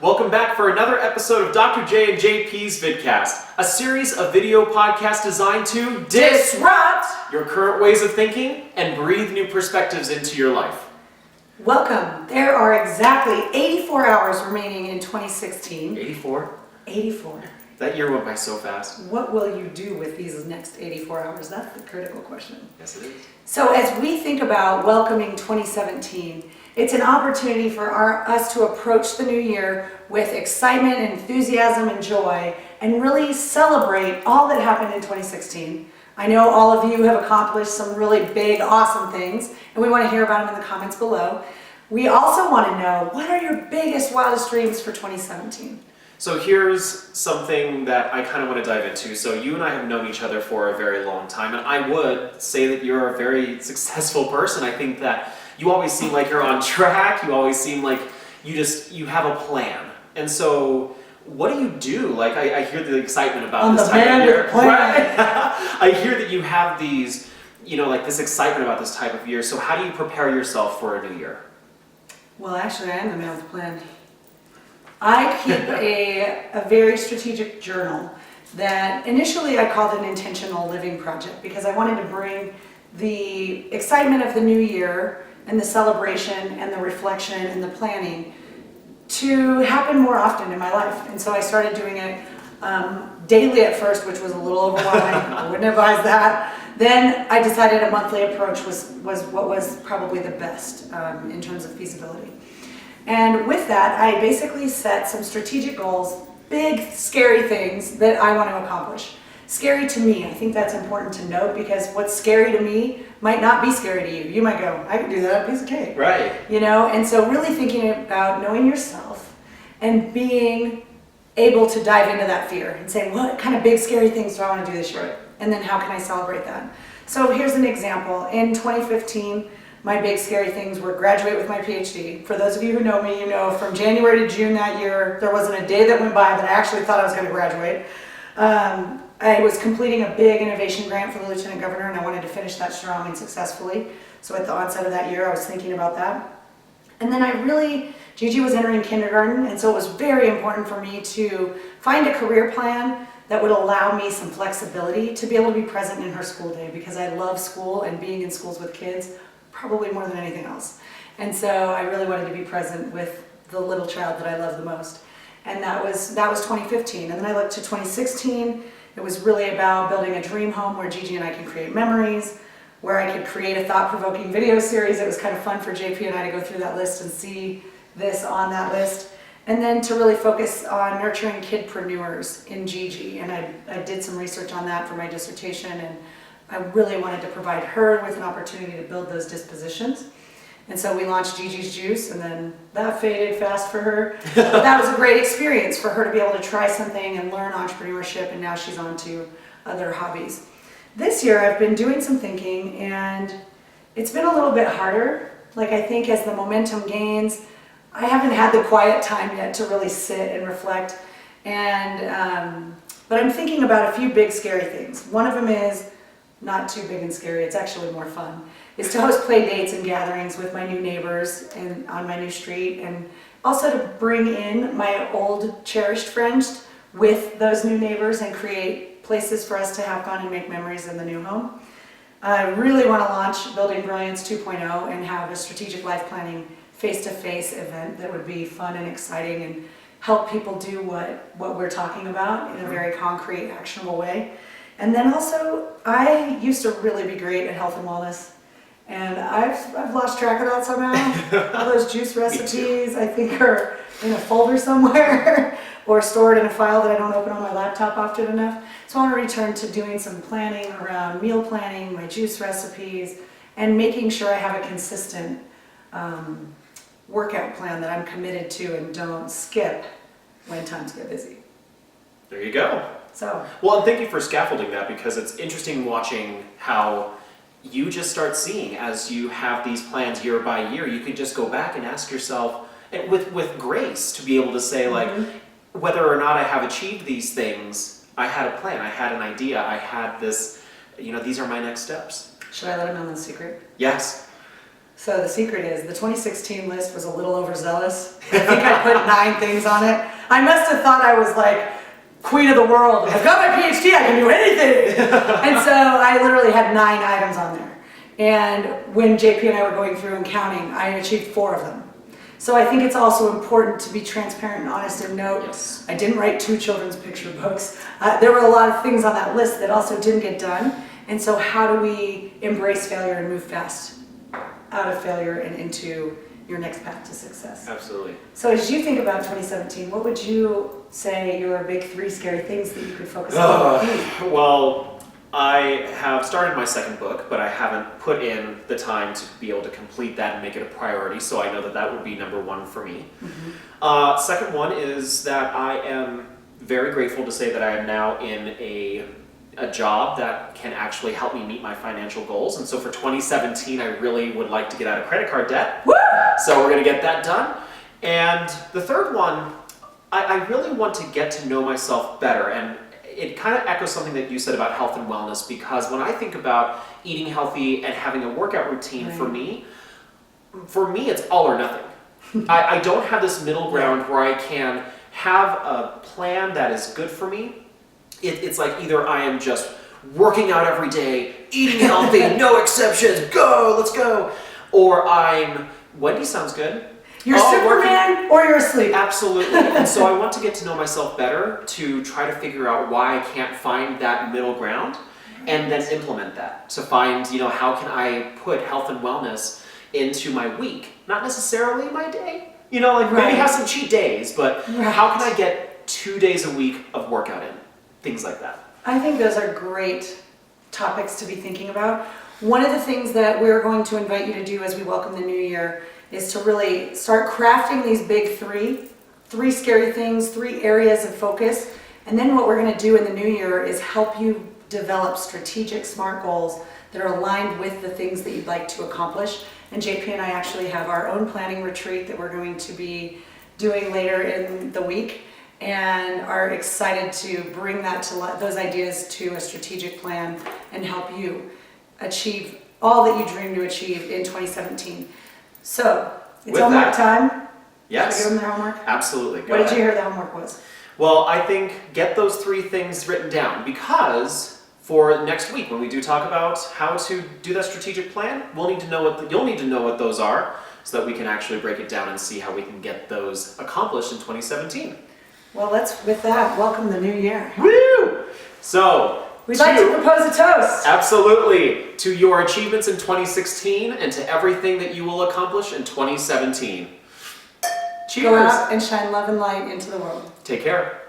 Welcome back for another episode of Dr. Jea and JP's Vidcast, a series of video podcasts designed to disrupt your current ways of thinking and breathe new perspectives into your life. Welcome. There are exactly 84 hours remaining in 2016. 84? 84. That year went by so fast. What will you do with these next 84 hours? That's the critical question. Yes, it is. So as we think about welcoming 2017, it's an opportunity for us to approach the new year with excitement, enthusiasm, and joy, and really celebrate all that happened in 2016. I know all of you have accomplished some really big, awesome things, and we want to hear about them in the comments below. We also want to know, what are your biggest, wildest dreams for 2017? So here's something that I kind of want to dive into. So you and I have known each other for a very long time, and I would say that you're a very successful person. I think that you always seem like you're on track. You always seem like you have a plan. And so what do you do? Like I hear the excitement about this type of year. Right? I hear that you have these, like this excitement about this type of year. So how do you prepare yourself for a new year? Well, actually, I am the man with a plan. I keep a very strategic journal that initially I called an intentional living project because I wanted to bring the excitement of the new year and the celebration and the reflection and the planning to happen more often in my life. And so I started doing it daily at first, which was a little overwhelming. I wouldn't advise that. Then I decided a monthly approach was what was probably the best in terms of feasibility. And with that, I basically set some strategic goals, big, scary things that I want to accomplish. Scary to me, I think that's important to note because what's scary to me might not be scary to you. You might go, I can do that, piece of cake. Right. And so really thinking about knowing yourself and being able to dive into that fear and say, what kind of big, scary things do I want to do this year? Right. And then how can I celebrate that? So here's an example. In 2015, my big scary things were graduate with my PhD. For those of you who know me, you know from January to June that year, there wasn't a day that went by that I actually thought I was going to graduate. I was completing a big innovation grant for the Lieutenant Governor, and I wanted to finish that strong and successfully. So at the onset of that year, I was thinking about that. And then Gigi was entering kindergarten, and so it was very important for me to find a career plan that would allow me some flexibility to be able to be present in her school day because I love school and being in schools with kids probably more than anything else. And so I really wanted to be present with the little child that I love the most. And that was 2015. And then I looked to 2016. It was really about building a dream home where Gigi and I can create memories, where I could create a thought-provoking video series. It was kind of fun for JP and I to go through that list and see this on that list. And then to really focus on nurturing kidpreneurs in Gigi. And I did some research on that for my dissertation, and I really wanted to provide her with an opportunity to build those dispositions. And so we launched Gigi's Juice, and then that faded fast for her. But that was a great experience for her to be able to try something and learn entrepreneurship, and now she's on to other hobbies. This year I've been doing some thinking, and it's been a little bit harder. Like I think as the momentum gains, I haven't had the quiet time yet to really sit and reflect. And but I'm thinking about a few big scary things. One of them is not too big and scary, it's actually more fun, is to host play dates and gatherings with my new neighbors and on my new street, and also to bring in my old cherished friends with those new neighbors and create places for us to have fun and make memories in the new home. I really want to launch Building Brilliance 2.0 and have a strategic life planning face-to-face event that would be fun and exciting and help people do what we're talking about in a very concrete, actionable way. And then also, I used to really be great at health and wellness, and I've lost track of that somehow. All those juice recipes, I think, are in a folder somewhere or stored in a file that I don't open on my laptop often enough. So I want to return to doing some planning around meal planning, my juice recipes, and making sure I have a consistent workout plan that I'm committed to and don't skip when times get busy. There you go. Well, and thank you for scaffolding that, because it's interesting watching how you just start seeing as you have these plans year by year. You can just go back and ask yourself, and with grace, to be able to say, like, whether or not I have achieved these things, I had a plan, I had an idea, I had this, these are my next steps. Should I let him know the secret? Yes. So the secret is the 2016 list was a little overzealous. I think I put 9 things on it. I must have thought I was like queen of the world. I've got my PhD, I can do anything. And so I literally had 9 items on there. And when JP and I were going through and counting, I achieved 4 of them. So I think it's also important to be transparent and honest and note, Yes. I didn't write 2 children's picture books. There were a lot of things on that list that also didn't get done. And so how do we embrace failure and move fast out of failure and into your next path to success? Absolutely. So as you think about 2017, what would you say your big 3 scary things that you could focus on would be? Well, I have started my second book, but I haven't put in the time to be able to complete that and make it a priority, so I know that that would be number 1 for me. Second one is that I am very grateful to say that I am now in a job that can actually help me meet my financial goals. And so for 2017, I really would like to get out of credit card debt. Woo! So we're gonna get that done. And the third one, I really want to get to know myself better. And it kind of echoes something that you said about health and wellness, because when I think about eating healthy and having a workout routine, Right. for me, it's all or nothing. I don't have this middle ground where I can have a plan that is good for me. It's like either I am just working out every day, eating healthy, no exceptions, let's go. Or I'm, Wendy sounds good. You're Superman or you're asleep. Absolutely. And so I want to get to know myself better to try to figure out why I can't find that middle ground and then implement that. To find, how can I put health and wellness into my week? Not necessarily my day. Maybe have some cheat days, but how can I get 2 days a week of workout in? Things like that. I think those are great topics to be thinking about. One of the things that we're going to invite you to do as we welcome the new year is to really start crafting these big 3 scary things, 3 areas of focus. And then what we're going to do in the new year is help you develop strategic, smart goals that are aligned with the things that you'd like to accomplish. And JP and I actually have our own planning retreat that we're going to be doing later in the week, and are excited to bring that to those ideas to a strategic plan and help you achieve all that you dream to achieve in 2017. So, it's With homework that, time. Yes. Should I give them their homework? Absolutely. Go What did ahead. you hear the homework was? Well, I think get those 3 things written down, because for next week when we do talk about how to do that strategic plan, you'll need to know what those are, so that we can actually break it down and see how we can get those accomplished in 2017. Well, with that, welcome the new year. Woo! So, We'd like to propose a toast. Absolutely, to your achievements in 2016 and to everything that you will accomplish in 2017. Cheers! Go out and shine love and light into the world. Take care.